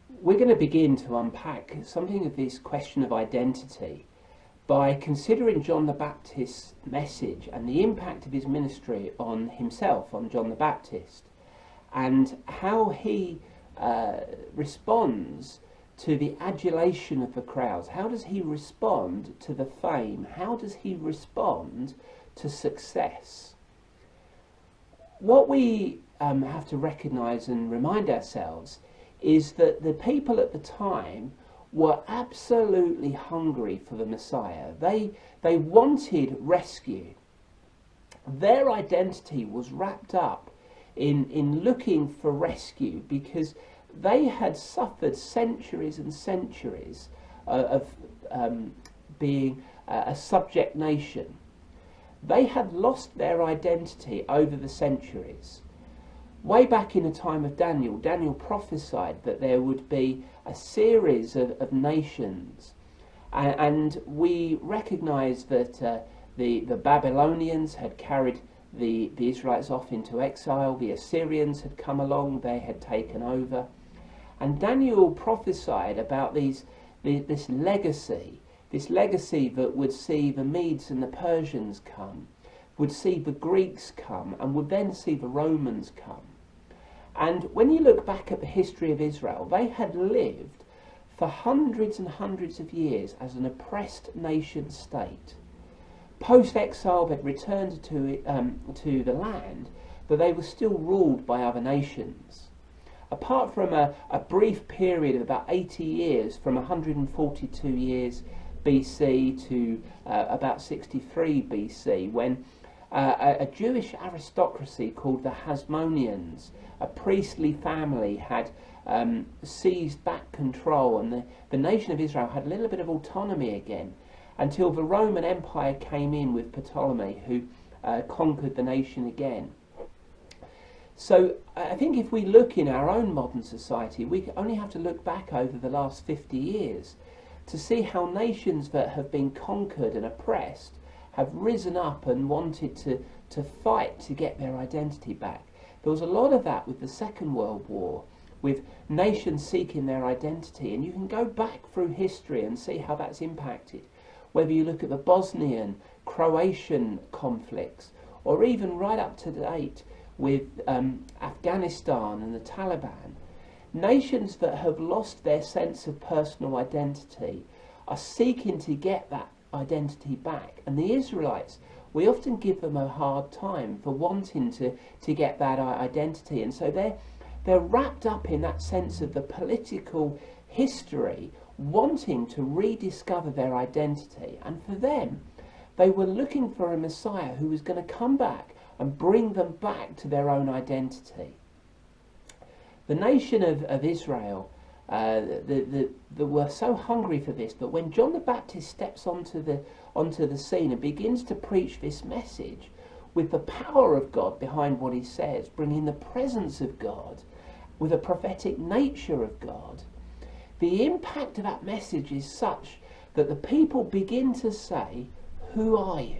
we're going to begin to unpack something of this question of identity by considering John the Baptist's message and the impact of his ministry on himself, on John the Baptist, and how he responds to the adulation of the crowds. How does he respond to the fame? How does he respond to success? What we have to recognise and remind ourselves is that the people at the time were absolutely hungry for the Messiah. They wanted rescue. Their identity was wrapped up in looking for rescue, because they had suffered centuries and centuries of being a subject nation. They had lost their identity over the centuries. Way back in the time of Daniel, Daniel prophesied that there would be a series of nations, and we recognise that the Babylonians had carried the Israelites off into exile. The Assyrians had come along, they had taken over, and Daniel prophesied about this legacy that would see the Medes and the Persians come, would see the Greeks come, and would then see the Romans come. And when you look back at the history of Israel, they had lived for hundreds and hundreds of years as an oppressed nation state. Post-exile, they'd returned to the land, but they were still ruled by other nations. Apart from a brief period of about 80 years, from 142 years BC to about 63 BC, when a Jewish aristocracy called the Hasmoneans, a priestly family, had seized back control, and the nation of Israel had a little bit of autonomy again, until the Roman Empire came in with Ptolemy, who conquered the nation again. So I think if we look in our own modern society, we only have to look back over the last 50 years to see how nations that have been conquered and oppressed have risen up and wanted to fight to get their identity back. There was a lot of that with the Second World War, with nations seeking their identity, and you can go back through history and see how that's impacted. Whether you look at the Bosnian, Croatian conflicts, or even right up to date with Afghanistan and the Taliban, nations that have lost their sense of personal identity are seeking to get that identity back. And the Israelites, we often give them a hard time for wanting to get that identity, and so they're wrapped up in that sense of the political history, wanting to rediscover their identity. And for them, they were looking for a Messiah who was going to come back and bring them back to their own identity. The nation of Israel, they were so hungry for this that when John the Baptist steps onto the scene and begins to preach this message with the power of God behind what he says, bringing the presence of God with a prophetic nature of God, the impact of that message is such that the people begin to say, "Who are you?"